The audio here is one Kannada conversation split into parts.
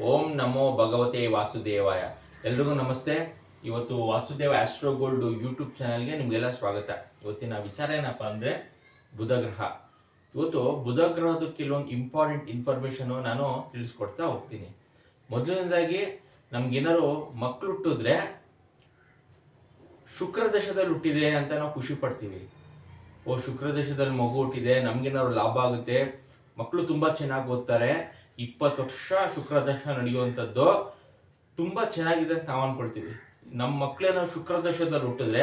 ಓಂ ನಮೋ ಭಗವತೆ ವಾಸುದೇವಾಯ. ಎಲ್ರಿಗೂ ನಮಸ್ತೆ. ಇವತ್ತು ವಾಸುದೇವ ಆಸ್ಟ್ರೋ ಗೋಲ್ಡ್ ಯೂಟ್ಯೂಬ್ ಚಾನಲ್ಗೆ ನಿಮಗೆಲ್ಲ ಸ್ವಾಗತ. ಇವತ್ತಿನ ವಿಚಾರ ಏನಪ್ಪ ಅಂದರೆ ಬುಧ ಗ್ರಹ. ಇವತ್ತು ಬುಧ ಗ್ರಹದ ಕೆಲವೊಂದು ಇಂಪಾರ್ಟೆಂಟ್ ಇನ್ಫಾರ್ಮೇಷನ್ ನಾನು ತಿಳಿಸ್ಕೊಡ್ತಾ ಹೋಗ್ತೀನಿ. ಮೊದಲನೇದಾಗಿ ನಮ್ಗೇನಾದ್ರು ಮಕ್ಕಳು ಹುಟ್ಟಿದ್ರೆ ಶುಕ್ರ ದಶದಲ್ಲಿ ಹುಟ್ಟಿದೆ ಅಂತ ನಾವು ಖುಷಿ ಪಡ್ತೀವಿ. ಶುಕ್ರ ದಶದಲ್ಲಿ ಮಗು ಹುಟ್ಟಿದೆ, ನಮ್ಗೇನಾದ್ರು ಲಾಭ ಆಗುತ್ತೆ, ಮಕ್ಕಳು ತುಂಬಾ ಚೆನ್ನಾಗಿ ಓದ್ತಾರೆ, 20 ವರ್ಷ ಶುಕ್ರ ದಶ ನಡೆಯುವಂಥದ್ದು ತುಂಬಾ ಚೆನ್ನಾಗಿದೆ ಅಂತ ನಾವು ಅನ್ಕೊಳ್ತೀವಿ. ನಮ್ಮ ಮಕ್ಕಳೇನಾದ್ರು ಶುಕ್ರ ದಶದಲ್ಲಿ ಹುಟ್ಟಿದ್ರೆ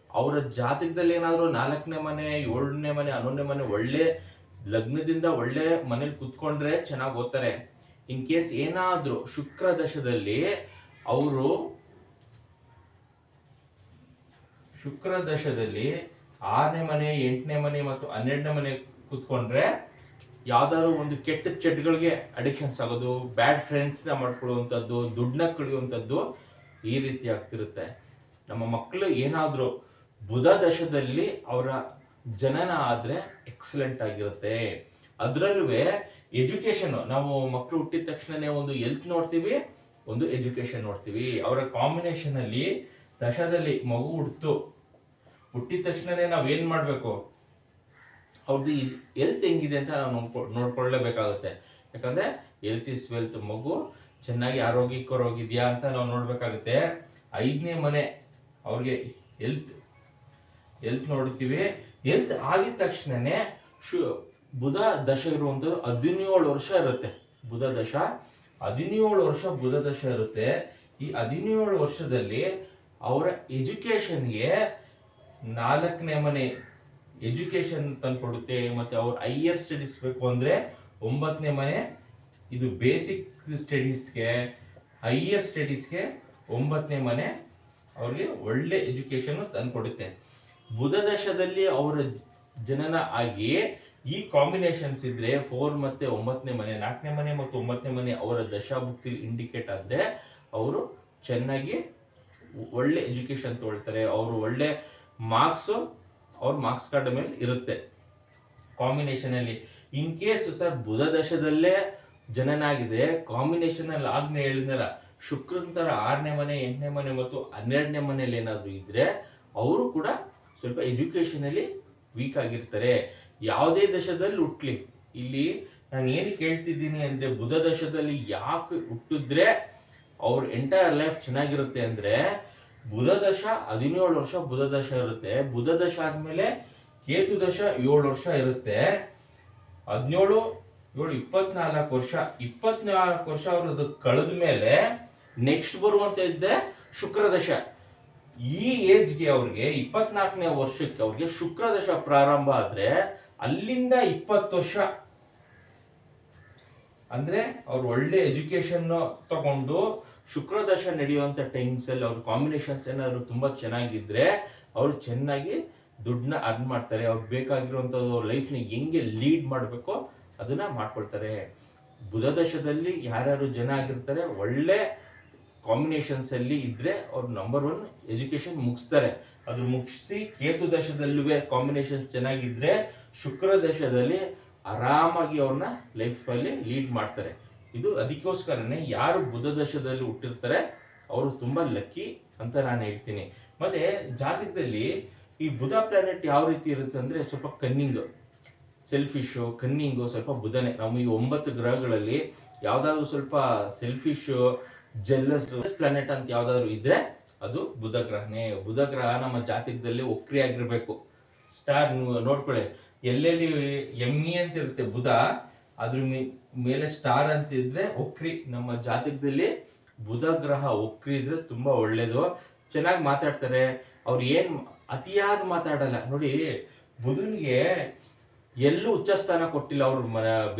ಅವರ ಜಾತಕದಲ್ಲಿ ಏನಾದ್ರು 4ನೇ ಮನೆ, 7ನೇ ಮನೆ, 11ನೇ ಮನೆ ಒಳ್ಳೆ ಲಗ್ನದಿಂದ ಒಳ್ಳೆ ಮನೇಲಿ ಕುತ್ಕೊಂಡ್ರೆ ಚೆನ್ನಾಗಿ ಓದ್ತಾರೆ. ಇನ್ ಕೇಸ್ ಏನಾದ್ರೂ ಶುಕ್ರ ದಶದಲ್ಲಿ ಅವರು 6ನೇ ಮನೆ, 8ನೇ ಮನೆ ಮತ್ತು 12ನೇ ಮನೆ ಕುತ್ಕೊಂಡ್ರೆ ಯಾವ್ದಾದ್ರು ಒಂದು ಕೆಟ್ಟ ಚಟಗಳಿಗೆ ಅಡಿಕ್ಷನ್ಸ್ ಆಗೋದು, ಬ್ಯಾಡ್ ಫ್ರೆಂಡ್ಸ್ ನ ಮಾಡ್ಕೊಳ್ಳುವಂಥದ್ದು, ದುಡ್ಡನ್ನ ಕಳಿಯುವಂಥದ್ದು ಈ ರೀತಿ ಆಗ್ತಿರುತ್ತೆ. ನಮ್ಮ ಮಕ್ಕಳು ಏನಾದ್ರು ಬುಧ ದಶದಲ್ಲಿ ಅವರ ಜನನ ಆದ್ರೆ ಎಕ್ಸಲೆಂಟ್ ಆಗಿರುತ್ತೆ. ಅದ್ರಲ್ಲೂ ಎಜುಕೇಶನ್, ನಾವು ಮಕ್ಕಳು ಹುಟ್ಟಿದ ತಕ್ಷಣನೇ ಒಂದು ಹೆಲ್ತ್ ನೋಡ್ತೀವಿ, ಒಂದು ಎಜುಕೇಶನ್ ನೋಡ್ತೀವಿ. ಅವರ ಕಾಂಬಿನೇಷನ್ ಅಲ್ಲಿ ದಶದಲ್ಲಿ ಮಗು ಹುಟ್ಟಿದ ತಕ್ಷಣನೇ ನಾವ್ ಏನ್ ಮಾಡ್ಬೇಕು, ಅವ್ರದ್ದು ಹೆಲ್ತ್ ಹೆಂಗಿದೆ ಅಂತ ನಾವು ನೋಡ್ಕೊಳ್ಳೇಬೇಕಾಗುತ್ತೆ. ಯಾಕಂದ್ರೆ ಹೆಲ್ತ್ ಇಸ್ ವೆಲ್ತ್. ಮಗು ಚೆನ್ನಾಗಿ ಆರೋಗ್ಯಕರವಾಗಿದ್ಯಾ ಅಂತ ನಾವು ನೋಡ್ಬೇಕಾಗುತ್ತೆ. 5ನೇ ಮನೆ ಅವ್ರಿಗೆ ಹೆಲ್ತ್ ನೋಡ್ತೀವಿ. ಹೆಲ್ತ್ ಆಗಿದ ತಕ್ಷಣನೇ ಬುಧ ದಶ ಇರುವಂತದ್ದು 17 ವರ್ಷ ಇರುತ್ತೆ. ಬುಧ ದಶ 17 ವರ್ಷ ಬುಧ ದಶ ಇರುತ್ತೆ. ಈ 17 ವರ್ಷದಲ್ಲಿ ಅವರ ಎಜುಕೇಶನ್ಗೆ 4ನೇ ಮನೆ ಎಜುಕೇಶನ್ ತಂದ್ಕೊಡುತ್ತೆ. ಮತ್ತೆ ಅವ್ರು ಹೈಯರ್ ಸ್ಟಡೀಸ್ ಬೇಕು ಅಂದ್ರೆ 9ನೇ ಮನೆ, ಇದು ಬೇಸಿಕ್ ಸ್ಟಡೀಸ್ಗೆ, ಹೈಯರ್ ಸ್ಟಡೀಸ್ಗೆ 9ನೇ ಮನೆ ಅವ್ರಿಗೆ ಒಳ್ಳೆ ಎಜುಕೇಶನ್ ತಂದ್ಕೊಡುತ್ತೆ. ಬುಧ ದಶದಲ್ಲಿ ಅವರ ಜನನ ಆಗಿ ಈ ಕಾಂಬಿನೇಷನ್ಸ್ ಇದ್ರೆ 4 ಮತ್ತೆ 9ನೇ ಮನೆ, 4ನೇ ಮನೆ ಮತ್ತು 9ನೇ ಮನೆ ಅವರ ದಶಾಭುಕ್ತಿ ಇಂಡಿಕೇಟ್ ಆದ್ರೆ ಅವರು ಚೆನ್ನಾಗಿ ಒಳ್ಳೆ ಎಜುಕೇಶನ್ ತಗೊಳ್ತಾರೆ. ಅವರು ಒಳ್ಳೆ ಅವ್ರ ಮಾರ್ಕ್ಸ್ ಕಾರ್ಡ್ ಮೇಲೆ ಇರುತ್ತೆ ಕಾಂಬಿನೇಷನ್ ಅಲ್ಲಿ. ಇನ್ ಕೇಸ್ ಸರ್ ಬುಧ ದಶದಲ್ಲೇ ಜನನ ಆಗಿದೆ, ಕಾಂಬಿನೇಷನ್ ಅಲ್ಲಿ ಆಜ್ಞೆ ಹೇಳಿದ್ನಲ್ಲ, ಶುಕ್ರನ್ ತರ 6ನೇ ಮನೆ, 8ನೇ ಮನೆ ಮತ್ತು 12ನೇ ಮನೆಯಲ್ಲಿ ಏನಾದ್ರು ಇದ್ರೆ ಅವರು ಕೂಡ ಸ್ವಲ್ಪ ಎಜುಕೇಶನ್ ಅಲ್ಲಿ ವೀಕ್ ಆಗಿರ್ತಾರೆ. ಯಾವುದೇ ದಶದಲ್ಲಿ ಹುಟ್ಲಿ, ಇಲ್ಲಿ ನಾನು ಏನು ಕೇಳ್ತಿದ್ದೀನಿ ಅಂದ್ರೆ ಬುಧ ದಶದಲ್ಲಿ ಯಾಕೆ ಹುಟ್ಟಿದ್ರೆ ಅವ್ರ ಎಂಟೈರ್ ಲೈಫ್ ಚೆನ್ನಾಗಿರುತ್ತೆ ಅಂದ್ರೆ, ಬುಧ ದಶ 17 ವರ್ಷ ಬುಧ ದಶ ಇರುತ್ತೆ. ಬುಧ ದಶ ಆದ್ಮೇಲೆ ಕೇತು ದಶ 7 ವರ್ಷ ಇರುತ್ತೆ. 17 7 24 ವರ್ಷ. 24 ವರ್ಷ ಅವ್ರದ್ದು ಕಳೆದ ಮೇಲೆ ನೆಕ್ಸ್ಟ್ ಬರುವಂತ ಇದ್ದೆ ಶುಕ್ರ ದಶ. ಈ ಏಜ್ಗೆ ಅವ್ರಿಗೆ 24ನೇ ವರ್ಷಕ್ಕೆ ಅವ್ರಿಗೆ ಶುಕ್ರ ದಶ ಪ್ರಾರಂಭ ಆದ್ರೆ ಅಲ್ಲಿಂದ 20 ವರ್ಷ ಅಂದ್ರೆ ಅವ್ರು ಒಳ್ಳೆ ಎಜುಕೇಶನ್ ತಗೊಂಡು ಶುಕ್ರ ದಶ ನಡೆಯುವಂತ ಟೈಮ್ಸ್ ಅಲ್ಲಿ ಅವ್ರ ಕಾಂಬಿನೇಷನ್ಸ್ ಏನಾದ್ರು ತುಂಬಾ ಚೆನ್ನಾಗಿದ್ರೆ ಅವ್ರು ಚೆನ್ನಾಗಿ ದುಡ್ಡನ್ನ ಅರ್ನ್ ಮಾಡ್ತಾರೆ. ಅವ್ರಿಗೆ ಬೇಕಾಗಿರುವಂತದ್ದು ಲೈಫ್ ನ ಹೆಂಗೆ ಲೀಡ್ ಮಾಡ್ಬೇಕೋ ಅದನ್ನ ಮಾಡ್ಕೊಳ್ತಾರೆ. ಬುಧ ದಶದಲ್ಲಿ ಯಾರ್ಯಾರು ಜನ ಆಗಿರ್ತಾರೆ ಒಳ್ಳೆ ಕಾಂಬಿನೇಷನ್ಸ್ ಅಲ್ಲಿ ಇದ್ರೆ ಅವ್ರು ನಂಬರ್ 1 ಎಜುಕೇಶನ್ ಮುಗಿಸ್ತಾರೆ. ಅದ್ರ ಮುಗಿಸಿ ಕೇತು ದಶದಲ್ಲೂ ಕಾಂಬಿನೇಷನ್ಸ್ ಚೆನ್ನಾಗಿದ್ರೆ ಶುಕ್ರ ದಶದಲ್ಲಿ ಆರಾಮಾಗಿ ಅವ್ರನ್ನ ಲೈಫ್ ಅಲ್ಲಿ ಲೀಡ್ ಮಾಡ್ತಾರೆ. ಇದು ಅದಕ್ಕೋಸ್ಕರನೇ ಯಾರು ಬುಧ ದಶದಲ್ಲಿ ಹುಟ್ಟಿರ್ತಾರೆ ಅವರು ತುಂಬಾ ಲಕ್ಕಿ ಅಂತ ನಾನು ಹೇಳ್ತೀನಿ. ಮತ್ತೆ ಜಾತಕದಲ್ಲಿ ಈ ಬುಧ ಪ್ಲಾನೆಟ್ ಯಾವ ರೀತಿ ಇರುತ್ತೆ ಅಂದ್ರೆ ಸ್ವಲ್ಪ ಕನ್ನಿಂಗ್, ಸೆಲ್ಫಿಶ್, ಕನ್ನಿಂಗ್ ಸ್ವಲ್ಪ ಬುಧನೇ. ನಾವು ಈ 9 ಗ್ರಹಗಳಲ್ಲಿ ಯಾವ್ದಾದ್ರು ಸ್ವಲ್ಪ ಸೆಲ್ಫಿಶ್, ಜೆಲ್ಲಸ್ ಪ್ಲಾನೆಟ್ ಅಂತ ಯಾವ್ದಾದ್ರು ಇದ್ರೆ ಅದು ಬುಧ ಗ್ರಹನೇ. ಬುಧ ಗ್ರಹ ನಮ್ಮ ಜಾತಕದಲ್ಲಿ ವಕ್ರಿ ಆಗಿರ್ಬೇಕು. ಸ್ಟಾರ್ ನೋಡ್ಕೊಳ್ಳಿ, ಎಲ್ಲೆಲ್ಲಿ ಎಮ್ಮಿ ಅಂತ ಇರುತ್ತೆ ಬುಧ, ಅದ್ರ ಮೇಲೆ ಸ್ಟಾರ್ ಅಂತ ಇದ್ರೆ ವಕ್ರಿ. ನಮ್ಮ ಜಾತಕದಲ್ಲಿ ಬುಧ ಗ್ರಹ ವಕ್ರಿ ಇದ್ರೆ ತುಂಬಾ ಒಳ್ಳೇದು. ಚೆನ್ನಾಗಿ ಮಾತಾಡ್ತಾರೆ. ಅವ್ರು ಏನ್ ಅತಿಯಾಗಿ ಮಾತಾಡಲ್ಲ ನೋಡಿ. ಬುಧನ್ಗೆ ಎಲ್ಲೂ ಉಚ್ಚ ಸ್ಥಾನ ಕೊಟ್ಟಿಲ್ಲ ಅವ್ರ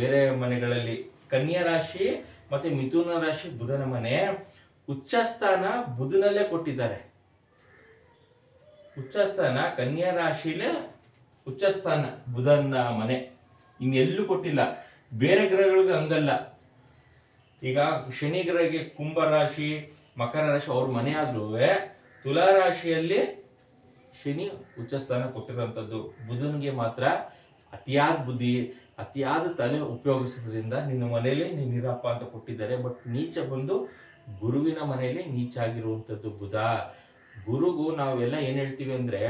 ಬೇರೆ ಮನೆಗಳಲ್ಲಿ. ಕನ್ಯಾ ರಾಶಿ ಮತ್ತೆ ಮಿಥುನ ರಾಶಿ ಬುಧನ ಮನೆ, ಉಚ್ಚ ಸ್ಥಾನ ಬುಧನಲ್ಲೇ ಕೊಟ್ಟಿದ್ದಾರೆ. ಉಚ್ಚ ಸ್ಥಾನ ಕನ್ಯಾ ರಾಶಿಲೇ ಉಚ್ಚ ಸ್ಥಾನ ಬುಧನ ಮನೆ, ಇನ್ನೆಲ್ಲೂ ಕೊಟ್ಟಿಲ್ಲ. ಬೇರೆ ಗ್ರಹಗಳಿಗೆ ಹಂಗಲ್ಲ. ಈಗ ಶನಿ ಗ್ರಹಕ್ಕೆ ಕುಂಭ ರಾಶಿ, ಮಕರ ರಾಶಿ ಅವ್ರ ಮನೆ ಆದ್ರೂ ತುಲಾ ರಾಶಿಯಲ್ಲಿ ಶನಿ ಉಚ್ಚ ಸ್ಥಾನ ಕೊಟ್ಟಿರೋಂಥದ್ದು. ಬುಧನ್ಗೆ ಮಾತ್ರ ಅತಿಯಾದ ಬುದ್ಧಿ, ಅತಿಯಾದ ತಲೆ ಉಪಯೋಗಿಸೋದ್ರಿಂದ ನಿನ್ನ ಮನೆಯಲ್ಲಿ ನೀನಿರಪ್ಪ ಅಂತ ಕೊಟ್ಟಿದ್ದಾರೆ. ಬಟ್ ನೀಚ ಬಂದು ಗುರುವಿನ ಮನೆಯಲ್ಲಿ ನೀಚ ಆಗಿರುವಂಥದ್ದು ಬುಧ. ಗುರುಗೂ ನಾವೆಲ್ಲ ಏನ್ ಹೇಳ್ತೀವಿ ಅಂದ್ರೆ,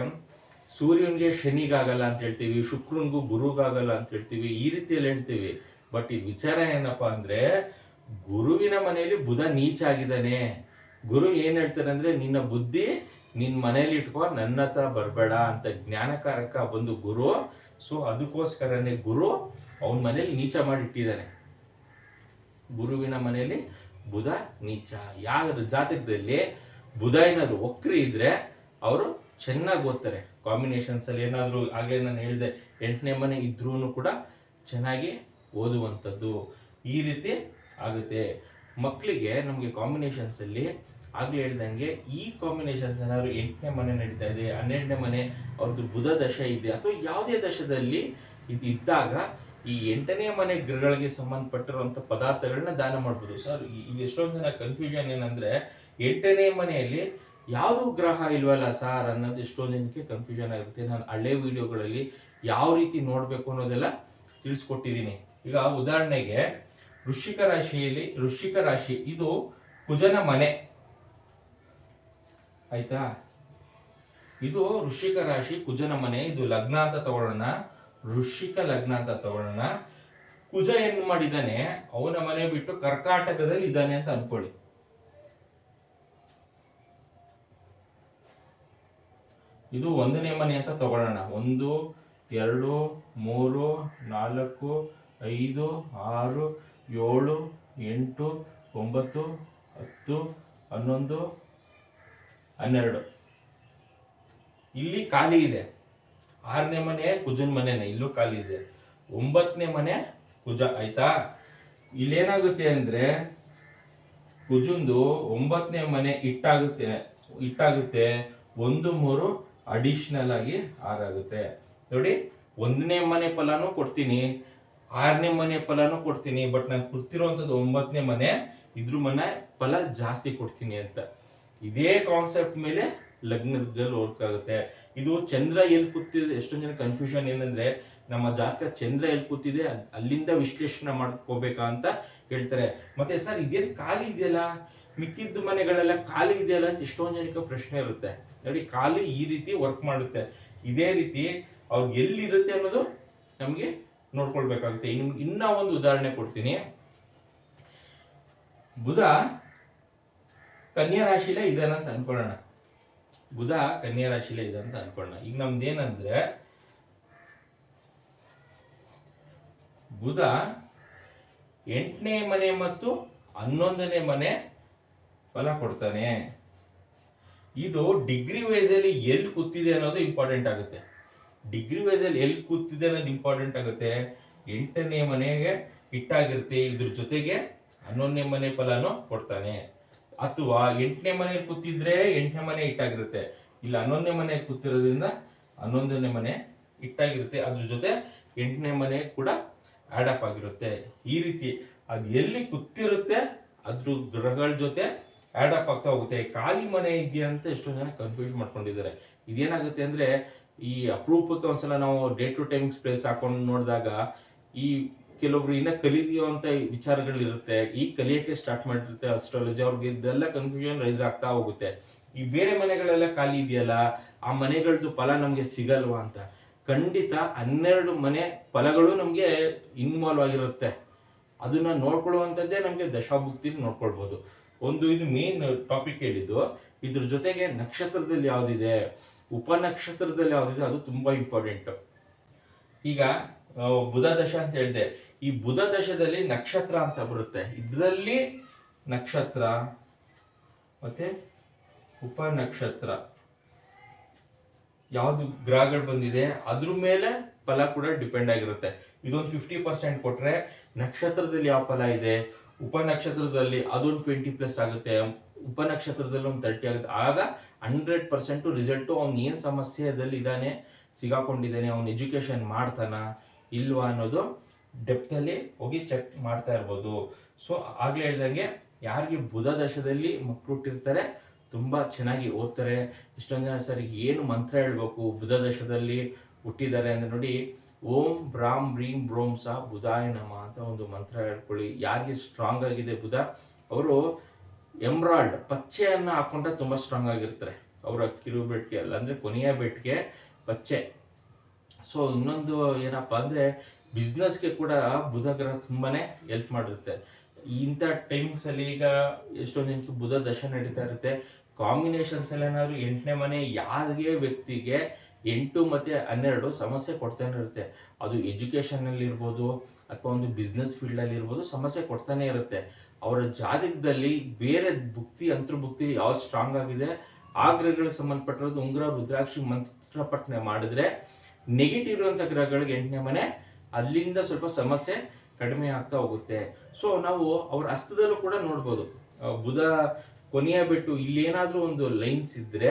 ಸೂರ್ಯನ್ಗೆ ಶನಿಗಾಗಲ್ಲ ಅಂತ ಹೇಳ್ತೀವಿ, ಶುಕ್ರನ್ಗೂ ಗುರುಗಾಗಲ್ಲ ಅಂತ ಹೇಳ್ತೀವಿ, ಈ ರೀತಿಯಲ್ಲಿ ಹೇಳ್ತೀವಿ. ಬಟ್ ಈ ವಿಚಾರ ಏನಪ್ಪಾ ಅಂದ್ರೆ, ಗುರುವಿನ ಮನೆಯಲ್ಲಿ ಬುಧ ನೀಚ ಆಗಿದ್ದಾನೆ. ಗುರು ಏನ್ ಹೇಳ್ತಾರೆ ಅಂದ್ರೆ, ನಿನ್ನ ಬುದ್ಧಿ ನಿನ್ ಮನೇಲಿ ಇಟ್ಕೋ, ನನ್ನ ಹತ್ರ ಬರಬೇಡ ಅಂತ ಜ್ಞಾನಕಾರಕ ಬಂದು ಗುರು. ಸೊ ಅದಕ್ಕೋಸ್ಕರನೇ ಗುರು ಅವನ ಮನೇಲಿ ನೀಚ ಮಾಡಿ ಇಟ್ಟಿದ್ದಾನೆ. ಗುರುವಿನ ಮನೆಯಲ್ಲಿ ಬುಧ ನೀಚ. ಯಾರ ಜಾತಕದಲ್ಲಿ ಬುಧ ಏನಾದ್ರು ವಕ್ರಿ ಇದ್ರೆ ಅವರು ಚೆನ್ನಾಗಿ ಓದ್ತಾರೆ. ಕಾಂಬಿನೇಷನ್ಸ್ ಅಲ್ಲಿ ಏನಾದ್ರು, ಆಗ್ಲೇ ನಾನು ಹೇಳಿದೆ 8ನೇ ಮನೆ ಇದ್ರೂ ಕೂಡ ಚೆನ್ನಾಗಿ ಓದುವಂಥದ್ದು ಈ ರೀತಿ ಆಗುತ್ತೆ. ಮಕ್ಕಳಿಗೆ ನಮಗೆ ಕಾಂಬಿನೇಷನ್ಸ್ ಅಲ್ಲಿ ಆಗ್ಲೇ ಹೇಳ್ದಂಗೆ, ಈ ಕಾಂಬಿನೇಷನ್ಸ್ ಏನಾದ್ರು 8ನೇ ಮನೆ ನಡೀತಾ ಇದೆ, 12ನೇ ಮನೆ ಅವ್ರದ್ದು ಬುಧ ದಶೆ ಇದೆ, ಅಥವಾ ಯಾವುದೇ ದಶದಲ್ಲಿ ಇದು ಇದ್ದಾಗ ಈ 8ನೇ ಮನೆ ಗ್ರಹಗಳಿಗೆ ಸಂಬಂಧಪಟ್ಟಿರುವಂತ ಪದಾರ್ಥಗಳನ್ನ ದಾನ ಮಾಡ್ಬೋದು. ಸರ್ ಈಗ ಎಷ್ಟೊಂದು ಜನ ಕನ್ಫ್ಯೂಷನ್ ಏನಂದ್ರೆ, 8ನೇ ಮನೆಯಲ್ಲಿ ಯಾವುದು ಗ್ರಹ ಇಲ್ವಲ್ಲ ಸಾರ್ ಅನ್ನೋದು ಎಷ್ಟೊಂದು ಜನಕ್ಕೆ ಕನ್ಫ್ಯೂಷನ್ ಆಗುತ್ತೆ. ನಾನು ಹಳೆ ವಿಡಿಯೋಗಳಲ್ಲಿ ಯಾವ ರೀತಿ ನೋಡ್ಬೇಕು ಅನ್ನೋದೆಲ್ಲ ತಿಳಿಸ್ಕೊಟ್ಟಿದ್ದೀನಿ. ಈಗ ಉದಾಹರಣೆಗೆ ವೃಶ್ಚಿಕ ರಾಶಿ ಇದು ಕುಜನ ಮನೆ, ಆಯ್ತಾ? ಇದು ವೃಶ್ಚಿಕ ರಾಶಿ ಕುಜನ ಮನೆ. ಇದು ಲಗ್ನ ಅಂತ ತಗೊಳ್ಳೋಣ, ವೃಶ್ಚಿಕ ಲಗ್ನ ಅಂತ ತಗೊಳ್ಳೋಣ. ಕುಜ ಏನ್ ಮಾಡಿದಾನೆ, ಅವನ ಮನೆ ಬಿಟ್ಟು ಕರ್ಕಾಟಕದಲ್ಲಿ ಇದ್ದಾನೆ ಅಂತ ಅನ್ಕೊಳ್ಳಿ. ಇದು 1ನೇ ಮನೆ ಅಂತ ತಗೊಳ್ಳೋಣ. 1 2 3 4 5 6 7 8 9 10 11 12 ಇಲ್ಲಿ ಖಾಲಿ ಇದೆ. 6ನೇ ಮನೆ ಕುಜನ್ ಮನೆನೆ, ಇಲ್ಲೂ ಖಾಲಿ ಇದೆ. 9ನೇ ಮನೆ ಕುಜ, ಆಯ್ತಾ? ಇಲ್ಲೇನಾಗುತ್ತೆ ಅಂದ್ರೆ, ಕುಜಂದು 9ನೇ ಮನೆ ಇಟ್ಟಾಗುತ್ತೆ 1 3 ಅಡಿಷನಲ್ ಆಗಿ 6 ಆಗುತ್ತೆ. ನೋಡಿ, 1ನೇ ಮನೆ ಫಲಾನು ಕೊಡ್ತೀನಿ, 6ನೇ ಮನೆ ಫಲಾನು ಕೊಡ್ತೀನಿ. ಬಟ್ ನಾನು ಕೊಡ್ತಿರೋಂಥದ್ದು 9ನೇ ಮನೆ, ಇದ್ರ ಮನೆ ಫಲ ಜಾಸ್ತಿ ಕೊಡ್ತೀನಿ ಅಂತ. ಇದೇ ಕಾನ್ಸೆಪ್ಟ್ ಮೇಲೆ ಲಗ್ನದಲ್ಲಿ ವರ್ಕ್ ಆಗುತ್ತೆ. ಇದು ಚಂದ್ರ ಎಲ್ಲಿ ಕೂತಿದೆ, ಎಷ್ಟೊಂದು ಜನ ಕನ್ಫ್ಯೂಷನ್ ಏನಂದ್ರೆ, ನಮ್ಮ ಜಾತಕ ಚಂದ್ರ ಎಲ್ಲಿ ಕೂತಿದೆ ಅಲ್ಲಿಂದ ವಿಶ್ಲೇಷಣೆ ಮಾಡ್ಕೋಬೇಕಾ ಅಂತ ಹೇಳ್ತಾರೆ. ಮತ್ತೆ ಸರ್ ಇದೇನು ಖಾಲಿ ಇದೆಯಲ್ಲ, ಮಿಕ್ಕಿದ್ದ ಮನೆಗಳೆಲ್ಲ ಖಾಲಿ ಇದೆಯಲ್ಲ ಅಂತ ಎಷ್ಟೊಂದು ಜನಕ್ಕೆ ಪ್ರಶ್ನೆ ಇರುತ್ತೆ. ನೋಡಿ, ಖಾಲಿ ಈ ರೀತಿ ವರ್ಕ್ ಮಾಡುತ್ತೆ. ಇದೇ ರೀತಿ ಅವ್ರು ಎಲ್ಲಿರುತ್ತೆ ಅನ್ನೋದು ನಮ್ಗೆ ನೋಡ್ಕೊಳ್ಬೇಕಾಗುತ್ತೆ. ಇನ್ನ ಒಂದು ಉದಾಹರಣೆ ಕೊಡ್ತೀನಿ. ಬುಧ ಕನ್ಯಾ ರಾಶಿಲೇ ಇದಾನ ಅಂತ ಅನ್ಕೊಳ್ಳೋಣ. ಬುಧ ಕನ್ಯಾ ರಾಶಿಲೇ ಇದೆ ಅಂತ ಅನ್ಕೊಳ್ಳೋಣ. ಈಗ ನಮ್ದೇನಂದ್ರೆ, ಬುಧ 8ನೇ ಮನೆ ಮತ್ತು 11ನೇ ಮನೆ ಫಲ ಕೊಡ್ತಾನೆ. ಇದು ಡಿಗ್ರಿ ವೈಸ್ ಅಲ್ಲಿ ಎಲ್ಲಿ ಕೂತಿದೆ ಅನ್ನೋದು ಇಂಪಾರ್ಟೆಂಟ್ ಆಗುತ್ತೆ. ಡಿಗ್ರಿ ವೈಸ್ ಅಲ್ಲಿ ಎಲ್ಲಿ ಕೂತಿದೆ ಅನ್ನೋದು ಇಂಪಾರ್ಟೆಂಟ್ ಆಗುತ್ತೆ. 8ನೇ ಮನೆಗೆ ಇಟ್ಟಾಗಿರುತ್ತೆ, ಇದ್ರ ಜೊತೆಗೆ 11ನೇ ಮನೆ ಫಲನು ಕೊಡ್ತಾನೆ. ಅಥವಾ 8ನೇ ಮನೆಯಲ್ಲಿ ಕೂತಿದ್ರೆ 8ನೇ ಮನೆ ಇಟ್ಟಾಗಿರುತ್ತೆ, ಇಲ್ಲ 11ನೇ ಮನೆಯಲ್ಲಿ ಕೂತಿರೋದ್ರಿಂದ 11ನೇ ಮನೆ ಇಟ್ಟಾಗಿರುತ್ತೆ, ಅದ್ರ ಜೊತೆ 8ನೇ ಮನೆ ಕೂಡ ಆಡ್ ಅಪ್ ಆಗಿರುತ್ತೆ. ಈ ರೀತಿ ಅದು ಎಲ್ಲಿ ಕೂತಿರುತ್ತೆ ಅದ್ರ ಗ್ರಹಗಳ ಜೊತೆ ಆಡ್ ಅಪ್ ಆಗ್ತಾ ಹೋಗುತ್ತೆ. ಖಾಲಿ ಮನೆ ಇದೆಯಾ ಅಂತ ಎಷ್ಟೊಂದು ಜನ ಕನ್ಫ್ಯೂಸ್ ಮಾಡ್ಕೊಂಡಿದ್ದಾರೆ. ಇದೇನಾಗುತ್ತೆ ಅಂದ್ರೆ, ಈ ಅಪರೂಪಕ್ಕೆ ಒಂದ್ಸಲ ನಾವು ಡೇ ಟು ಟೈಮ್ ಸ್ಪೇಸ್ ಹಾಕೊಂಡು ನೋಡಿದಾಗ ಈ ಕೆಲವೊಬ್ರು ಇನ್ನ ಕಲಿಯುವಂತ ವಿಚಾರಗಳಿರುತ್ತೆ, ಈ ಕಲಿಯಕ್ಕೆ ಸ್ಟಾರ್ಟ್ ಮಾಡಿರುತ್ತೆ ಅಸ್ಟ್ರಾಲಜಿ, ಅವ್ರಿಗೆ ಇದೆಲ್ಲ ಕನ್ಫ್ಯೂಷನ್ ರೈಸ್ ಆಗ್ತಾ ಹೋಗುತ್ತೆ. ಈ ಬೇರೆ ಮನೆಗಳೆಲ್ಲ ಖಾಲಿ ಇದೆಯಲ್ಲ, ಆ ಮನೆಗಳದ್ದು ಫಲ ನಮ್ಗೆ ಸಿಗಲ್ವಾ ಅಂತ. ಖಂಡಿತ 12 ಮನೆ ಫಲಗಳು ನಮ್ಗೆ ಇನ್ವಾಲ್ವ್ ಆಗಿರುತ್ತೆ. ಅದನ್ನ ನೋಡ್ಕೊಳ್ಳುವಂಥದ್ದೇ ನಮ್ಗೆ ದಶಾಭುಕ್ತಿ ನೋಡ್ಕೊಳ್ಬಹುದು. ಇದು ಮೇನ್ ಟಾಪಿಕ್ ಹೇಳಿದ್ದು. ಇದ್ರ ಜೊತೆಗೆ ನಕ್ಷತ್ರದಲ್ಲಿ ಯಾವ್ದಿದೆ, ಉಪನಕ್ಷತ್ರದಲ್ಲಿ ಯಾವ್ದಿದೆ, ಅದು ತುಂಬಾ ಇಂಪಾರ್ಟೆಂಟ್. ಈಗ ಬುಧ ದಶ ಅಂತ ಹೇಳಿದೆ. ಈ ಬುಧ ದಶದಲ್ಲಿ ನಕ್ಷತ್ರ ಅಂತ ಬರುತ್ತೆ. ಇದರಲ್ಲಿ ನಕ್ಷತ್ರ ಮತ್ತೆ ಉಪನಕ್ಷತ್ರ ಯಾವ್ದು ಗ್ರಹಗಳು ಬಂದಿದೆ ಅದ್ರ ಮೇಲೆ ಫಲ ಕೂಡ ಡಿಪೆಂಡ್ ಆಗಿರುತ್ತೆ. ಇದೊಂದು 50% ಕೊಟ್ರೆ ನಕ್ಷತ್ರದಲ್ಲಿ ಯಾವ ಫಲ ಇದೆ, ಉಪನಕ್ಷತ್ರದಲ್ಲಿ ಅದೊಂದು 20+ ಆಗುತ್ತೆ, ಉಪನಕ್ಷತ್ರದಲ್ಲಿ ಒಂದು 30 ಆಗುತ್ತೆ. ಆಗ 100% ರಿಸಲ್ಟು ಅವ್ನು ಏನ್ ಸಮಸ್ಯೆದಲ್ಲಿ ಇದ್ದಾನೆ, ಸಿಗಾಕೊಂಡಿದ್ದಾನೆ, ಅವ್ನು ಎಜುಕೇಶನ್ ಮಾಡ್ತಾನ ಇಲ್ವಾ ಅನ್ನೋದು ಡೆಪ್ತ್ ಅಲ್ಲಿ ಹೋಗಿ ಚೆಕ್ ಮಾಡ್ತಾ ಇರ್ಬೋದು. ಸೊ ಆಗ್ಲೇ ಹೇಳ್ದಂಗೆ, ಯಾರಿಗೆ ಬುಧ ದಶದಲ್ಲಿ ಮಕ್ಕಳು ಹುಟ್ಟಿರ್ತಾರೆ ತುಂಬಾ ಚೆನ್ನಾಗಿ ಓದ್ತಾರೆ. ಇಷ್ಟೊಂದು ಜನ ಸರ್ ಏನು ಮಂತ್ರ ಹೇಳ್ಬೇಕು ಬುಧ ದಶದಲ್ಲಿ ಹುಟ್ಟಿದ್ದಾರೆ ಅಂದ್ರೆ, ನೋಡಿ, ಓಂ ಬ್ರಾಂ ಬ್ರೀಂ ಬ್ರೋಂ ಸಹ ಬುಧಾಯ ನಮ ಅಂತ ಒಂದು ಮಂತ್ರ ಹೇಳ್ಕೊಳ್ಳಿ. ಯಾರಿಗೆ ಸ್ಟ್ರಾಂಗ್ ಆಗಿದೆ ಬುಧ, ಅವರು ಎಮ್ರಾಲ್ಡ್ ಪಚ್ಚೆಯನ್ನ ಹಾಕೊಂಡ್ರೆ ತುಂಬಾ ಸ್ಟ್ರಾಂಗ್ ಆಗಿರ್ತಾರೆ. ಅವರ ಕಿರು ಬೆಟ್ಗೆ ಅಲ್ಲ ಅಂದ್ರೆ ಕೊನೆಯ ಬೆಟ್ಗೆ ಪಚ್ಚೆ. ಸೊ ಇನ್ನೊಂದು ಏನಪ್ಪಾ ಅಂದ್ರೆ ಬಿಸ್ನೆಸ್ಗೆ ಕೂಡ ಬುಧ ಗ್ರಹ ತುಂಬಾನೇ ಹೆಲ್ಪ್ ಮಾಡಿರುತ್ತೆ. ಇಂಥ ಟೈಮಿಂಗ್ಸ್ ಅಲ್ಲಿ ಈಗ ಎಷ್ಟೊಂದು ಜನಕ್ಕೆ ಬುಧ ದಶ ನಡೀತಾ ಇರುತ್ತೆ. ಕಾಂಬಿನೇಷನ್ಸ್ ಅಲ್ಲಿ ಏನಾದ್ರು 8ನೇ ಮನೆ ಯಾರಿಗೆ ವ್ಯಕ್ತಿಗೆ 8 ಮತ್ತೆ 12 ಸಮಸ್ಯೆ ಕೊಡ್ತಾನೆ ಇರುತ್ತೆ. ಅದು ಎಜುಕೇಶನ್ ಅಲ್ಲಿ ಇರ್ಬೋದು ಅಥವಾ ಒಂದು ಬಿಸ್ನೆಸ್ ಫೀಲ್ಡ್ ಅಲ್ಲಿ ಇರ್ಬೋದು, ಸಮಸ್ಯೆ ಕೊಡ್ತಾನೆ ಇರುತ್ತೆ. ಅವರ ಜಾತಕದಲ್ಲಿ ಬೇರೆ ಭುಕ್ತಿ ಅಂತರ್ಭುಕ್ತಿ ಯಾವ್ದು ಸ್ಟ್ರಾಂಗ್ ಆಗಿದೆ ಆ ಗ್ರಹಗಳಿಗೆ ಸಂಬಂಧಪಟ್ಟಿರೋದು ಉಂಗುರ ರುದ್ರಾಕ್ಷಿ ಮಂತ್ರ ಪಠನೆ ಮಾಡಿದ್ರೆ ನೆಗೆಟಿವ್ ಇರುವಂತ ಗ್ರಹಗಳಿಗೆ 8ನೇ ಮನೆ ಅಲ್ಲಿಂದ ಸ್ವಲ್ಪ ಸಮಸ್ಯೆ ಕಡಿಮೆ ಆಗ್ತಾ ಹೋಗುತ್ತೆ. ಸೊ ನಾವು ಅವ್ರ ಹಸ್ತದಲ್ಲೂ ಕೂಡ ನೋಡ್ಬೋದು, ಬುಧ ಕೊನೆಯ ಬಿಟ್ಟು ಇಲ್ಲಿ ಏನಾದ್ರೂ ಒಂದು ಲೈನ್ಸ್ ಇದ್ರೆ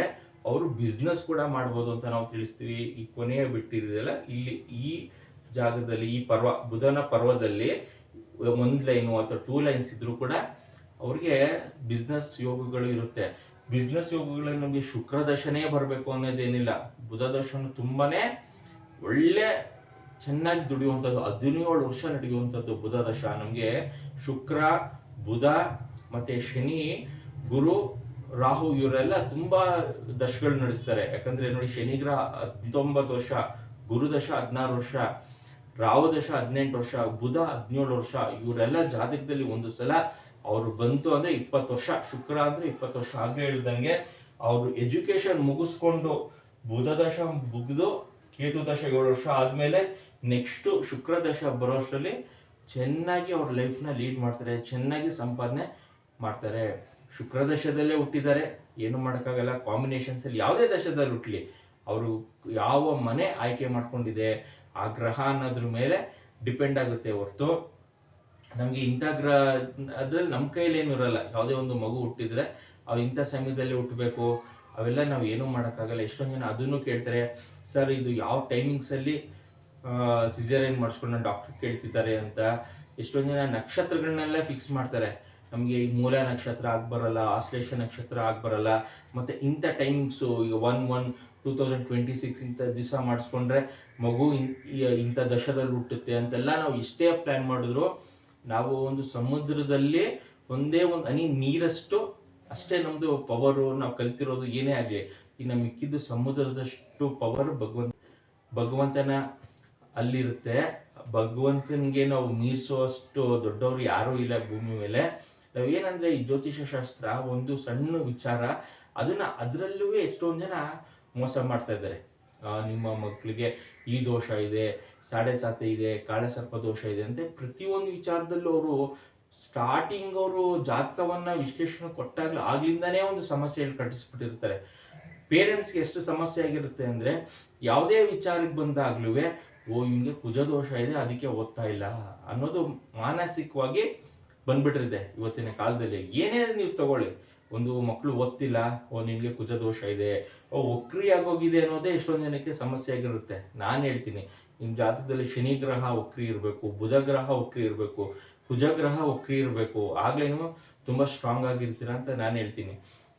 ಅವರು ಬಿಸ್ನೆಸ್ ಕೂಡ ಮಾಡ್ಬೋದು ಅಂತ ನಾವು ತಿಳಿಸ್ತೀವಿ. ಈ ಕೊನೆಯ ಬಿಟ್ಟಿದೆಯಲ್ಲ ಇಲ್ಲಿ ಈ ಜಾಗದಲ್ಲಿ ಈ ಪರ್ವ ಬುಧನ ಪರ್ವದಲ್ಲಿ 1 ಲೈನು ಅಥವಾ 2 ಲೈನ್ಸ್ ಇದ್ರೂ ಕೂಡ ಅವ್ರಿಗೆ ಬಿಸ್ನೆಸ್ ಯೋಗಗಳು ಇರುತ್ತೆ. ಬಿಸ್ನೆಸ್ ಯೋಗಗಳಲ್ಲಿ ನಮಗೆ ಶುಕ್ರ ದಶನೇ ಬರಬೇಕು ಅನ್ನೋದೇನಿಲ್ಲ. ಬುಧ ದಶನು ತುಂಬಾನೇ ಒಳ್ಳೆ ಚೆನ್ನಾಗಿ ದುಡಿಯುವಂಥದ್ದು, 17 ವರ್ಷ ನಡೆಯುವಂಥದ್ದು ಬುಧ ದಶ. ನಮಗೆ ಶುಕ್ರ, ಬುಧ ಮತ್ತೆ ಶನಿ, ಗುರು, ರಾಹು ಇವರೆಲ್ಲ ತುಂಬಾ ದಶಗಳು ನಡೆಸ್ತಾರೆ. ಯಾಕಂದ್ರೆ ನೋಡಿ, ಶನಿ ಗ್ರಹ 19 ವರ್ಷ, ಗುರು ದಶ 16 ವರ್ಷ, ರಾಹು ದಶ 18 ವರ್ಷ, ಬುಧ 17 ವರ್ಷ. ಇವರೆಲ್ಲ ಜಾತಕದಲ್ಲಿ ಒಂದು ಸಲ ಅವರು ಬಂತು ಅಂದ್ರೆ 20 ವರ್ಷ. ಶುಕ್ರ ಅಂದ್ರೆ 20 ವರ್ಷ. ಆಗ್ಲೇ ಹೇಳ್ದಂಗೆ ಅವರು ಎಜುಕೇಶನ್ ಮುಗಿಸ್ಕೊಂಡು ಬುಧ ದಶ ಮುಗಿದು ಕೇತು ದಶ 7 ವರ್ಷ ಆದ್ಮೇಲೆ ನೆಕ್ಸ್ಟ್ ಶುಕ್ರ ದಶ ಬರೋಷ್ಟರಲ್ಲಿ ಚೆನ್ನಾಗಿ ಅವ್ರ ಲೈಫ್ ನ ಲೀಡ್ ಮಾಡ್ತಾರೆ, ಚೆನ್ನಾಗಿ ಸಂಪಾದನೆ ಮಾಡ್ತಾರೆ. ಶುಕ್ರ ದಶದಲ್ಲೇ ಹುಟ್ಟಿದ್ದಾರೆ, ಏನು ಮಾಡೋಕ್ಕಾಗಲ್ಲ. ಕಾಂಬಿನೇಷನ್ಸ್ ಅಲ್ಲಿ ಯಾವುದೇ ದಶದಲ್ಲಿ ಹುಟ್ಲಿ, ಅವರು ಯಾವ ಮನೆ ಆಯ್ಕೆ ಮಾಡ್ಕೊಂಡಿದೆ ಆ ಗ್ರಹ ಅನ್ನೋದ್ರ ಮೇಲೆ ಡಿಪೆಂಡ್ ಆಗುತ್ತೆ ಹೊರತು ನಮ್ಗೆ ಇಂಥ ಗ್ರಹ ಅದ್ರಲ್ಲಿ ನಮ್ಮ ಕೈಲಿ ಏನು ಇರಲ್ಲ. ಯಾವುದೇ ಒಂದು ಮಗು ಹುಟ್ಟಿದ್ರೆ ಅವ್ರು ಇಂಥ ಸಮಯದಲ್ಲಿ ಹುಟ್ಟಬೇಕು ಅವೆಲ್ಲ ನಾವು ಏನೂ ಮಾಡೋಕ್ಕಾಗಲ್ಲ. ಎಷ್ಟೊಂದು ಜನ ಅದನ್ನು ಕೇಳ್ತಾರೆ, ಸರ್ ಇದು ಯಾವ ಟೈಮಿಂಗ್ಸ್ ಅಲ್ಲಿ ಸಿಸೇರಿಯನ್ ಮಾಡಿಸ್ಕೊಂಡು ಡಾಕ್ಟರ್ ಕೇಳ್ತಿದ್ದಾರೆ ಅಂತ. ಎಷ್ಟೊಂದು ಜನ ನಕ್ಷತ್ರಗಳನ್ನೆಲ್ಲ ಫಿಕ್ಸ್ ಮಾಡ್ತಾರೆ. ನಮಗೆ ಈ ಮೂಲ ನಕ್ಷತ್ರ ಆಗ್ಬರಲ್ಲ, ಆಶ್ಲೇಷ ನಕ್ಷತ್ರ ಆಗ್ಬರಲ್ಲ, ಮತ್ತೆ ಇಂಥ ಟೈಮಿಂಗ್ಸು ಈಗ 1/1/2026 ಇಂಥ ದಿವಸ ಮಾಡಿಸ್ಕೊಂಡ್ರೆ ಮಗು ಇಂಥ ದಶದಲ್ಲಿ ಹುಟ್ಟುತ್ತೆ ಅಂತೆಲ್ಲ ನಾವು ಎಷ್ಟೇ ಪ್ಲಾನ್ ಮಾಡಿದ್ರು ನಾವು ಒಂದು ಸಮುದ್ರದಲ್ಲಿ ಒಂದೇ ಒಂದು ಹನಿ ನೀರಷ್ಟು ಅಷ್ಟೇ ನಮ್ದು ಪವರು. ನಾವು ಕಲ್ತಿರೋದು ಏನೇ ಆಗಲಿ, ಇನ್ನು ಮಿಕ್ಕಿದ್ದು ಸಮುದ್ರದಷ್ಟು ಪವರ್ ಭಗವಂತನ ಅಲ್ಲಿರುತ್ತೆ. ಭಗವಂತನಿಗೆ ನಾವು ಮೀರಿಸುವಷ್ಟು ದೊಡ್ಡವರು ಯಾರೂ ಇಲ್ಲ ಭೂಮಿ ಮೇಲೆ. ನಾವೇನಂದ್ರೆ ಈ ಜ್ಯೋತಿಷ ಶಾಸ್ತ್ರ ಒಂದು ಸಣ್ಣ ವಿಚಾರ, ಅದರಲ್ಲೂ ಎಷ್ಟೊಂದು ಜನ ಮೋಸ ಮಾಡ್ತಾ ಇದ್ದಾರೆ. ನಿಮ್ಮ ಮಕ್ಕಳಿಗೆ ಈ ದೋಷ ಇದೆ, ಸಾಡೆ ಸಾತೆ ಇದೆ, ಕಾಳಸರ್ಪ ದೋಷ ಇದೆ ಅಂತ ಪ್ರತಿಯೊಂದು ವಿಚಾರದಲ್ಲೂ ಅವರು ಸ್ಟಾರ್ಟಿಂಗ್ ಅವರು ಜಾತಕವನ್ನ ವಿಶ್ಲೇಷಣೆ ಕೊಟ್ಟಾಗ್ಲೂ ಆಗ್ಲಿಂದಾನೇ ಒಂದು ಸಮಸ್ಯೆಯಲ್ಲಿ ಕಟ್ಟಿಸ್ಬಿಟ್ಟಿರ್ತಾರೆ. ಪೇರೆಂಟ್ಸ್ಗೆ ಎಷ್ಟು ಸಮಸ್ಯೆ ಆಗಿರುತ್ತೆ ಅಂದ್ರೆ ಯಾವುದೇ ವಿಚಾರಕ್ಕೆ ಬಂದಾಗ್ಲೂ ಓ ಇವ್ನಿಗೆ ಕುಜದೋಷ ಇದೆ ಅದಕ್ಕೆ ಓದ್ತಾ ಇಲ್ಲ ಅನ್ನೋದು ಮಾನಸಿಕವಾಗಿ ಬಂದ್ಬಿಟ್ಟಿದೆ ಇವತ್ತಿನ ಕಾಲದಲ್ಲಿ. ಏನೇ ನೀವು ತಗೊಳ್ಳಿ, ಒಂದು ಮಕ್ಕಳು ಓದ್ತಿಲ್ಲ, ಓ ನಿನ್ಗೆ ಕುಜದೋಷ ಇದೆ, ಓ ವಕ್ರಿ ಆಗೋಗಿದೆ ಅನ್ನೋದೇ ಎಷ್ಟೊಂದು ಜನಕ್ಕೆ ಸಮಸ್ಯೆ ಆಗಿರುತ್ತೆ. ನಾನು ಹೇಳ್ತೀನಿ, ನಿಮ್ ಜಾತಕದಲ್ಲಿ ಶನಿ ಗ್ರಹ ವಕ್ರಿ ಇರಬೇಕು, ಬುಧ ಗ್ರಹ ವಕ್ರಿ ಇರಬೇಕು, ಕುಜ ಗ್ರಹ ವಕ್ರಿ ಇರಬೇಕು, ಆಗ್ಲೇನು ತುಂಬಾ ಸ್ಟ್ರಾಂಗ್ ಆಗಿರ್ತೀರಾ ಅಂತ ನಾನು ಹೇಳ್ತೀನಿ.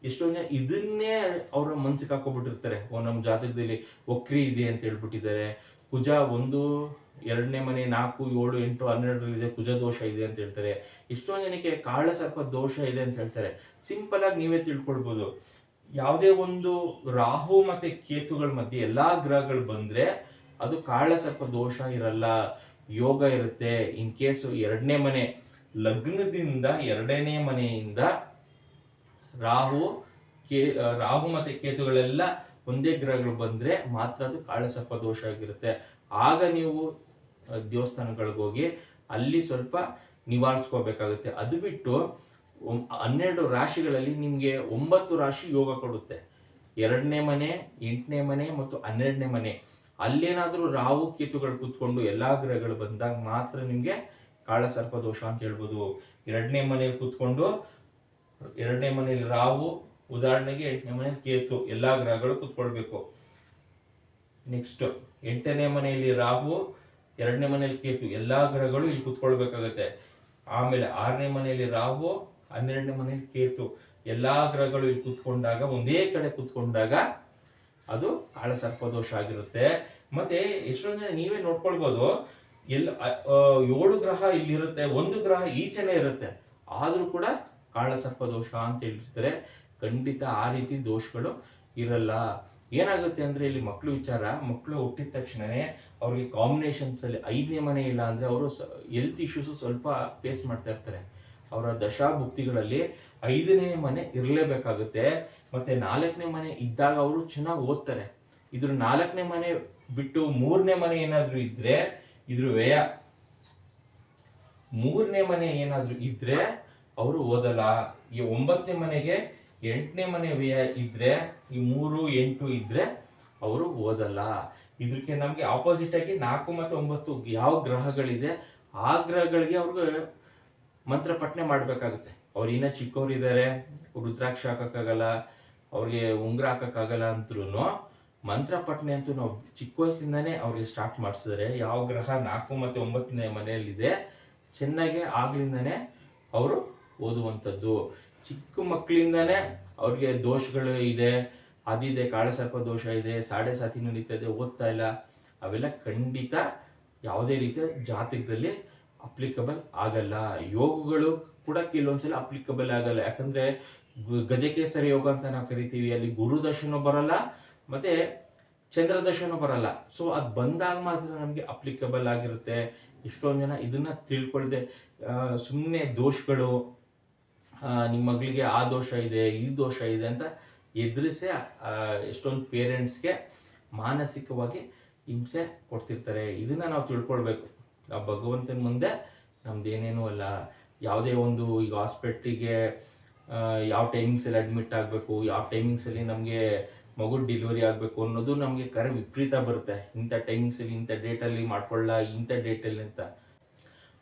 ಎಷ್ಟೊಂದು ಜನ ಇದನ್ನೇ ಅವ್ರ ಮನ್ಸಿಗೆ ಹಾಕೋಬಿಟ್ಟಿರ್ತಾರೆ, ಓ ನಮ್ಮ ಜಾತಕದಲ್ಲಿ ವಕ್ರಿ ಇದೆ ಅಂತ ಹೇಳ್ಬಿಟ್ಟಿದ್ದಾರೆ. ಕುಜ 1, 2ನೇ ಮನೆ 4, 7, 8, 12 ಇದೆ, ಕುಜ ದೋಷ ಇದೆ ಅಂತ ಹೇಳ್ತಾರೆ. ಎಷ್ಟೊಂದು ಜನಕ್ಕೆ ಕಾಳ ಸರ್ಪ ದೋಷ ಇದೆ ಅಂತ ಹೇಳ್ತಾರೆ. ಸಿಂಪಲ್ ಆಗಿ ನೀವೇ ತಿಳ್ಕೊಳ್ಬಹುದು. ಯಾವುದೇ ಒಂದು ರಾಹು ಮತ್ತೆ ಕೇತುಗಳ ಮಧ್ಯೆ ಎಲ್ಲಾ ಗ್ರಹಗಳು ಬಂದ್ರೆ ಅದು ಕಾಳ ಸರ್ಪ ದೋಷ ಇರಲ್ಲ, ಯೋಗ ಇರುತ್ತೆ. ಇನ್ ಕೇಸ್ 2ನೇ ಮನೆ ಲಗ್ನದಿಂದ 2ನೇ ಮನೆಯಿಂದ ರಾಹು ಮತ್ತೆ ಕೇತುಗಳೆಲ್ಲ ಒಂದೇ ಗ್ರಹಗಳು ಬಂದ್ರೆ ಮಾತ್ರ ಅದು ಕಾಳಸರ್ಪ ದೋಷ ಆಗಿರುತ್ತೆ. ಆಗ ನೀವು ದೇವಸ್ಥಾನಗಳಿಗೆ ಹೋಗಿ ಅಲ್ಲಿ ಸ್ವಲ್ಪ ನಿವಾರಿಸ್ಕೋಬೇಕಾಗುತ್ತೆ. ಅದು ಬಿಟ್ಟು 12 ರಾಶಿಗಳಲ್ಲಿ ನಿಮ್ಗೆ 9 ರಾಶಿ ಯೋಗ ಕೊಡುತ್ತೆ. 2ನೇ ಮನೆ, 8ನೇ ಮನೆ ಮತ್ತು 12ನೇ ಮನೆ ಅಲ್ಲೇನಾದ್ರೂ ರಾಹು ಕೇತುಗಳು ಕೂತ್ಕೊಂಡು ಎಲ್ಲಾ ಗ್ರಹಗಳು ಬಂದಾಗ ಮಾತ್ರ ನಿಮ್ಗೆ ಕಾಳಸರ್ಪ ದೋಷ ಅಂತ ಹೇಳ್ಬೋದು. 2ನೇ ಮನೆಯಲ್ಲಿ ಕೂತ್ಕೊಂಡು 2ನೇ ಮನೆಯಲ್ಲಿ ರಾಹು, ಉದಾಹರಣೆಗೆ 8ನೇ ಮನೆಯಲ್ಲಿ ಕೇತು, ಎಲ್ಲಾ ಗ್ರಹಗಳು ಕೂತ್ಕೊಳ್ಬೇಕು. ನೆಕ್ಸ್ಟ್ 8ನೇ ಮನೆಯಲ್ಲಿ ರಾಹು, 2ನೇ ಮನೆಯಲ್ಲಿ ಕೇತು, ಎಲ್ಲಾ ಗ್ರಹಗಳು ಇಲ್ಲಿ ಕೂತ್ಕೊಳ್ಬೇಕಾಗತ್ತೆ. ಆಮೇಲೆ 6ನೇ ಮನೆಯಲ್ಲಿ ರಾಹು, 12ನೇ ಮನೆಯಲ್ಲಿ ಕೇತು, ಎಲ್ಲಾ ಗ್ರಹಗಳು ಇಲ್ಲಿ ಕೂತ್ಕೊಂಡಾಗ ಒಂದೇ ಕಡೆ ಕೂತ್ಕೊಂಡಾಗ ಅದು ಕಾಳಸರ್ಪ ದೋಷ ಆಗಿರುತ್ತೆ. ಮತ್ತೆ ಎಷ್ಟೊಂದ್ ಜನ ನೀವೇ ನೋಡ್ಕೊಳ್ಬೋದು, ಎಲ್ಲ 7 ಗ್ರಹ ಇಲ್ಲಿರುತ್ತೆ, ಒಂದು ಗ್ರಹ ಈಚೆನೆ ಇರುತ್ತೆ, ಆದ್ರೂ ಕೂಡ ಕಾಳಸರ್ಪ ದೋಷ ಅಂತ ಹೇಳಿರ್ತಾರೆ. ಖಂಡಿತ ಆ ರೀತಿ ದೋಷಗಳು ಇರಲ್ಲ. ಏನಾಗುತ್ತೆ ಅಂದ್ರೆ ಇಲ್ಲಿ ಮಕ್ಕಳು ವಿಚಾರ, ಮಕ್ಕಳು ಹುಟ್ಟಿದ ತಕ್ಷಣನೇ ಅವ್ರಿಗೆ ಕಾಂಬಿನೇಷನ್ಸ್ ಅಲ್ಲಿ 5ನೇ ಮನೆ ಇಲ್ಲ ಅಂದ್ರೆ ಅವರು ಹೆಲ್ತ್ ಇಶ್ಯೂಸ್ ಸ್ವಲ್ಪ ಫೇಸ್ ಮಾಡ್ತಾ ಇರ್ತಾರೆ. ಅವರ ದಶಾಭುಕ್ತಿಗಳಲ್ಲಿ 5ನೇ ಮನೆ ಇರಲೇಬೇಕಾಗುತ್ತೆ. ಮತ್ತೆ 4ನೇ ಮನೆ ಇದ್ದಾಗ ಅವರು ಚೆನ್ನಾಗಿ ಓದ್ತಾರೆ. ಇದ್ರ 4ನೇ ಮನೆ ಬಿಟ್ಟು 3ನೇ ಮನೆ ಏನಾದ್ರೂ ಇದ್ರೆ ಇದ್ರ ವ್ಯಯ, 3ನೇ ಮನೆ ಏನಾದ್ರೂ ಇದ್ರೆ ಅವರು ಓದಲ್ಲ. ಈ 9ನೇ ಮನೆಗೆ 8ನೇ ಮನೆ ವ್ಯಯ ಇದ್ರೆ, ಈ 3, 8 ಇದ್ರೆ ಅವರು ಓದಲ್ಲ. ಇದಕ್ಕೆ ನಮ್ಗೆ ಆಪೋಸಿಟ್ ಆಗಿ 4 ಮತ್ತು 9 ಯಾವ ಗ್ರಹಗಳಿದೆ ಆ ಗ್ರಹಗಳಿಗೆ ಅವ್ರಿಗೆ ಮಂತ್ರ ಪಠನೆ ಮಾಡ್ಬೇಕಾಗುತ್ತೆ. ಅವ್ರು ಇನ್ನ ಚಿಕ್ಕವ್ರು ಇದ್ದಾರೆ, ರುದ್ರಾಕ್ಷ ಹಾಕಕ್ಕಾಗಲ್ಲ, ಅವ್ರಿಗೆ ಉಂಗ್ರ ಹಾಕಕ್ಕಾಗಲ್ಲ ಅಂತ್ರು ಮಂತ್ರ ಪಠನೆ ಅಂತೂ ನಾವು ಚಿಕ್ಕ ವಯಸ್ಸಿಂದಾನೇ ಅವ್ರಿಗೆ ಸ್ಟಾರ್ಟ್ ಮಾಡಿಸಿದ್ರೆ, ಯಾವ ಗ್ರಹ 4 ಮತ್ತು 9ನೇ ಮನೆಯಲ್ಲಿದೆ ಚೆನ್ನಾಗಿ ಆಗ್ಲಿಂದಾನೆ ಅವರು ಓದುವಂಥದ್ದು. ಚಿಕ್ಕ ಮಕ್ಕಳಿಂದಾನೇ ಅವ್ರಿಗೆ ದೋಷಗಳು ಇದೆ, ಅದಿದೆ, ಕಾಳಸರ್ಪ ದೋಷ ಇದೆ, ಸಾಡೆ ಸಾತಿ ನಡೀತದೆ, ಓದ್ತಾ ಇಲ್ಲ, ಅವೆಲ್ಲ ಖಂಡಿತ ಯಾವುದೇ ರೀತಿಯ ಜಾತಕದಲ್ಲಿ ಅಪ್ಲಿಕಬಲ್ ಆಗಲ್ಲ. ಯೋಗಗಳು ಕೂಡ ಕೆಲವೊಂದ್ಸಲ ಅಪ್ಲಿಕಬಲ್ ಆಗಲ್ಲ. ಯಾಕಂದ್ರೆ ಗಜಕೇಸರಿ ಯೋಗ ಅಂತ ನಾವು ಕರಿತೀವಿ, ಅಲ್ಲಿ ಗುರು ದಶನೂ ಬರಲ್ಲ ಮತ್ತೆ ಚಂದ್ರ ದಶನೂ ಬರಲ್ಲ. ಸೊ ಅದ್ ಬಂದಾಗ ಮಾತ್ರ ನಮ್ಗೆ ಅಪ್ಲಿಕಬಲ್ ಆಗಿರುತ್ತೆ. ಎಷ್ಟೊಂದ್ ಜನ ಇದನ್ನ ತಿಳ್ಕೊಳ್ದೆ ಸುಮ್ಮನೆ ದೋಷಗಳು, ನಿಮ್ಮ ಮಗಳಿಗೆ ಆ ದೋಷ ಇದೆ, ಈ ದೋಷ ಇದೆ ಅಂತ ಎದುರಿಸಿ ಎಷ್ಟೊಂದು ಪೇರೆಂಟ್ಸ್ಗೆ ಮಾನಸಿಕವಾಗಿ ಹಿಂಸೆ ಕೊಡ್ತಿರ್ತಾರೆ. ಇದನ್ನ ನಾವು ತಿಳ್ಕೊಳ್ಬೇಕು. ನಾವು ಭಗವಂತನ ಮುಂದೆ ನಮ್ದೇನೇನು ಅಲ್ಲ. ಯಾವುದೇ ಒಂದು ಈಗ ಹಾಸ್ಪಿಟ್ಲಿಗೆ ಯಾವ ಟೈಮಿಂಗ್ಸ್ ಅಲ್ಲಿ ಅಡ್ಮಿಟ್ ಆಗಬೇಕು, ಯಾವ ಟೈಮಿಂಗ್ಸ್ ಅಲ್ಲಿ ನಮಗೆ ಮಗು ಡೆಲಿವರಿ ಆಗಬೇಕು ಅನ್ನೋದು ನಮಗೆ ಕರೆ ವಿಪರೀತ ಬರುತ್ತೆ. ಇಂಥ ಟೈಮಿಂಗ್ಸ್ ಅಲ್ಲಿ ಇಂಥ ಡೇಟಲ್ಲಿ ಮಾಡ್ಕೊಳ್ಳ, ಇಂಥ ಡೇಟಲ್ಲಿ ಅಂತ.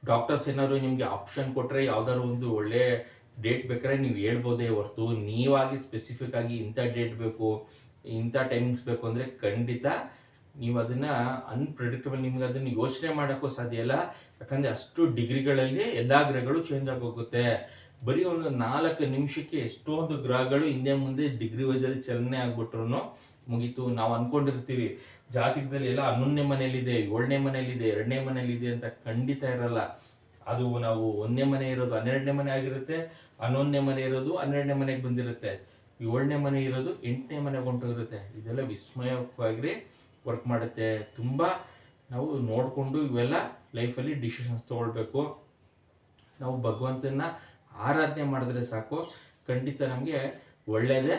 ಡಾಕ್ಟರ್ಸ್ ಏನಾದ್ರು ನಿಮ್ಗೆ ಆಪ್ಷನ್ ಕೊಟ್ರೆ ಯಾವ್ದಾದ್ರು ಒಂದು ಒಳ್ಳೆ ಡೇಟ್ ಬೇಕಾದ್ರೆ ನೀವು ಹೇಳ್ಬೋದೇ ಹೊರತು ನೀವಾಗಿ ಸ್ಪೆಸಿಫಿಕ್ ಆಗಿ ಇಂಥ ಡೇಟ್ ಬೇಕು, ಇಂಥ ಟೈಮಿಂಗ್ಸ್ ಬೇಕು ಅಂದ್ರೆ ಖಂಡಿತ ನೀವು ಅದನ್ನ ಅನ್ಪ್ರೆಡಿಕ್ಟಬಲ್, ನಿಮ್ಗೆ ಅದನ್ನ ಯೋಚನೆ ಮಾಡೋಕ್ಕೂ ಸಾಧ್ಯ ಇಲ್ಲ. ಯಾಕಂದ್ರೆ ಅಷ್ಟು ಡಿಗ್ರಿಗಳಲ್ಲಿ ಎಲ್ಲಾ ಗ್ರಹಗಳು ಚೇಂಜ್ ಆಗೋಗುತ್ತೆ. ಬರೀ ಒಂದು 4 ನಿಮಿಷಕ್ಕೆ ಎಷ್ಟೊಂದು ಗ್ರಹಗಳು ಹಿಂದೆ ಮುಂದೆ ಡಿಗ್ರಿ ವೈಸ್ ಅಲ್ಲಿ ಚಲನೆ ಆಗ್ಬಿಟ್ರು ಮುಗೀತು. ನಾವು ಅನ್ಕೊಂಡಿರ್ತೀವಿ ಜಾತಕದಲ್ಲಿ ಎಲ್ಲ 11ನೇ ಮನೆಯಲ್ಲಿದೆ, 7ನೇ ಮನೆಯಲ್ಲಿದೆ, 2ನೇ ಮನೆಯಲ್ಲಿದೆ ಅಂತ. ಖಂಡಿತ ಇರಲ್ಲ. ಅದು ನಾವು 1ನೇ ಮನೆ ಇರೋದು 12ನೇ ಮನೆ ಆಗಿರುತ್ತೆ, 11ನೇ ಮನೆ ಇರೋದು 12ನೇ ಮನೆಗೆ ಬಂದಿರುತ್ತೆ, 7ನೇ ಮನೆ ಇರೋದು 8ನೇ ಮನೆಗೆ ಹೊಂಟೋಗಿರುತ್ತೆ. ಇದೆಲ್ಲ ವಿಸ್ಮಯವಾಗಿ ವರ್ಕ್ ಮಾಡುತ್ತೆ. ತುಂಬಾ ನಾವು ನೋಡ್ಕೊಂಡು ಇವೆಲ್ಲ ಲೈಫಲ್ಲಿ ಡಿಸಿಷನ್ಸ್ ತಗೊಳ್ಬೇಕು. ನಾವು ಭಗವಂತನ ಆರಾಧನೆ ಮಾಡಿದ್ರೆ ಸಾಕು, ಖಂಡಿತ ನಮಗೆ ಒಳ್ಳೇದೇ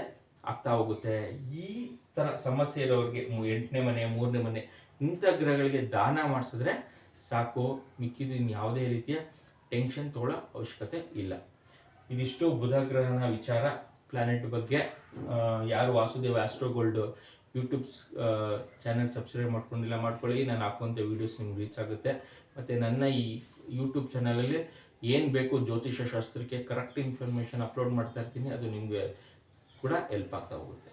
ಆಗ್ತಾ ಹೋಗುತ್ತೆ. ಈ ತರ ಸಮಸ್ಯೆ ಇರೋರಿಗೆ 8ನೇ ಮನೆ, 3ನೇ ಮನೆ ಇಂಥ ಗ್ರಹಗಳಿಗೆ ದಾನ ಮಾಡಿಸಿದ್ರೆ ಸಾಕು, ಮಿಕ್ಕಿದ ಯಾವುದೇ ರೀತಿಯ ಟೆನ್ಷನ್ ತಗೊಳ್ಳೋ ಅವಶ್ಯಕತೆ ಇಲ್ಲ. ಇದಿಷ್ಟು ಬುಧ ಗ್ರಹನ ವಿಚಾರ, ಪ್ಲಾನೆಟ್ ಬಗ್ಗೆ. ಯಾರು Vasudev astro gold YouTube channel subscribe ಮಾಡ್ಕೊಂಡಿಲ್ಲ ಮಾಡ್ಕೊಳ್ಳಿ. ನಾನು ಹಾಕುವಂಥ ವಿಡಿಯೋಸ್ ನಿಮ್ಗೆ ರೀಚ್ ಆಗುತ್ತೆ. ಮತ್ತು ನನ್ನ ಈ ಯೂಟ್ಯೂಬ್ ಚಾನಲಲ್ಲಿ ಏನು ಬೇಕು ಜ್ಯೋತಿಷ ಶಾಸ್ತ್ರಕ್ಕೆ ಕರೆಕ್ಟ್ ಇನ್ಫಾರ್ಮೇಷನ್ ಅಪ್ಲೋಡ್ ಮಾಡ್ತಾ ಇರ್ತೀನಿ. ಅದು ನಿಮಗೆ ಕೂಡ ಹೆಲ್ಪ್ ಆಗ್ತಾ ಹೋಗುತ್ತೆ.